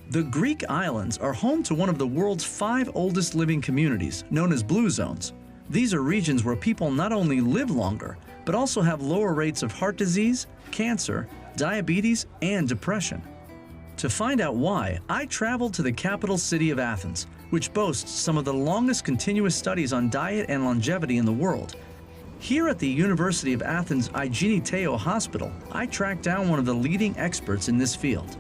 The Greek islands are home to one of the world's 5 oldest living communities, known as blue zones. These are regions where people not only live longer, but also have lower rates of heart disease, cancer, diabetes, and depression. To find out why, I traveled to the capital city of Athens, which boasts some of the longest continuous studies on diet and longevity in the world. Here at the University of Athens Aiginiteo Hospital, I tracked down one of the leading experts in this field.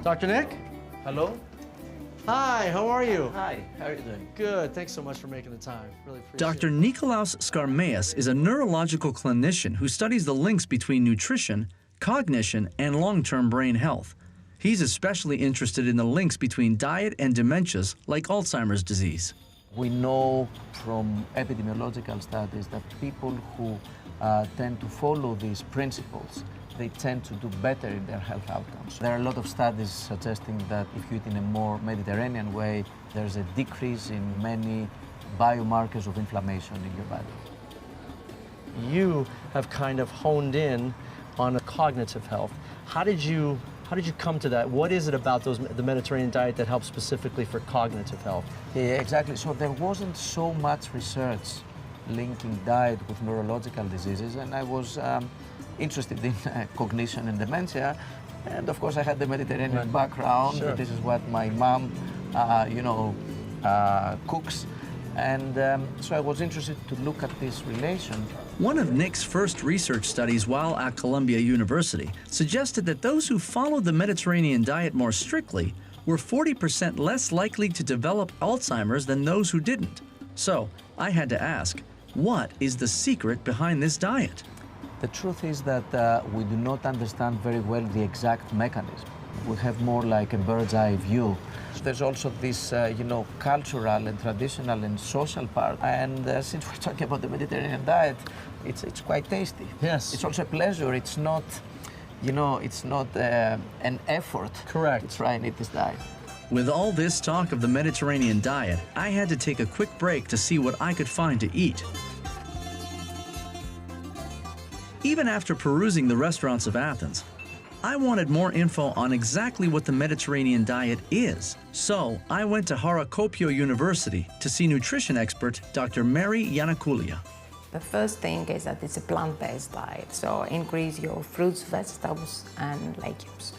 Dr. Nick? Hello? Hi, how are you? Hi, how are you doing? Good, thanks so much for making the time. Really appreciate Dr. it. Nicolas Scaras is a neurological clinician who studies the links between nutrition, cognition, and long-term brain health. He's especially interested in the links between diet and dementias like Alzheimer's disease. We know from epidemiological studies that people who tend to follow these principles, they tend to do better in their health outcomes. There are a lot of studies suggesting that if you eat in a more Mediterranean way, there's a decrease in many biomarkers of inflammation in your body. You have kind of honed in on cognitive health. How did you come to that? What is it about the Mediterranean diet that helps specifically for cognitive health? Yeah, exactly. So there wasn't so much research linking diet with neurological diseases, and I was interested in cognition and dementia. And of course, I had the Mediterranean background. Sure. This is what my mom, cooks. And so I was interested to look at this relation. One of Nick's first research studies while at Columbia University suggested that those who followed the Mediterranean diet more strictly were 40% less likely to develop Alzheimer's than those who didn't. So I had to ask, what is the secret behind this diet? The truth is that we do not understand very well the exact mechanism. We have more like a bird's eye view. There's also this, cultural and traditional and social part. And since we're talking about the Mediterranean diet, it's quite tasty. Yes. It's also a pleasure. It's not, an effort. Correct. To try and eat this diet. With all this talk of the Mediterranean diet, I had to take a quick break to see what I could find to eat. Even after perusing the restaurants of Athens, I wanted more info on exactly what the Mediterranean diet is. So I went to Harakopio University to see nutrition expert Dr. Mary Yanakoulia. The first thing is that it's a plant-based diet, so increase your fruits, vegetables, and legumes.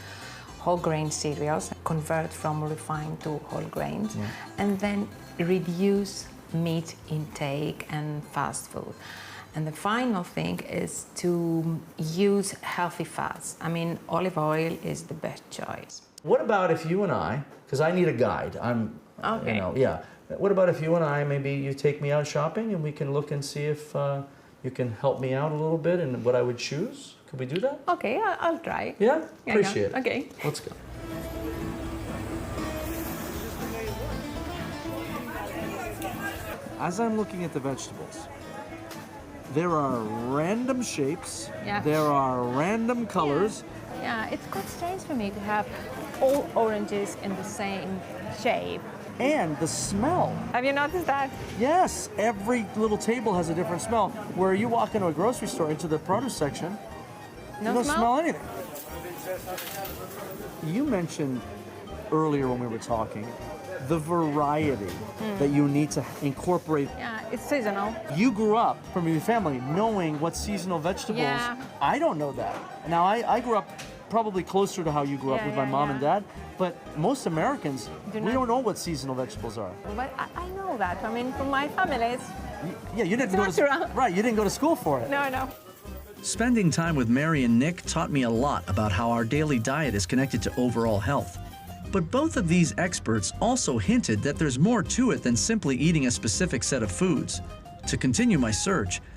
Whole grain cereals, convert from refined to whole grains, and then reduce meat intake and fast food. And the final thing is to use healthy fats. I mean, olive oil is the best choice. What about if you and I, because I need a guide, what about if you and I, maybe you take me out shopping and we can look and see if you can help me out a little bit in what I would choose? Could we do that? Okay, I'll try. Yeah? Appreciate it. Okay. Let's go. As I'm looking at the vegetables, there are random shapes, there are random colors. Yeah, it's quite strange for me to have all oranges in the same shape. And the smell. Have you noticed that? Yes, every little table has a different smell. Where you walk into a grocery store, into the produce section, you don't smell anything. You mentioned earlier when we were talking, the variety that you need to incorporate. Yeah, it's seasonal. You grew up from your family knowing what seasonal vegetables. Yeah. I don't know that. Now, I grew up probably closer to how you grew up with my mom and dad, but most Americans, we don't know what seasonal vegetables are. But I know that. I mean, from my family, it's you didn't go natural. Right, you didn't go to school for it. No. Spending time with Mary and Nick taught me a lot about how our daily diet is connected to overall health. But both of these experts also hinted that there's more to it than simply eating a specific set of foods. To continue my search,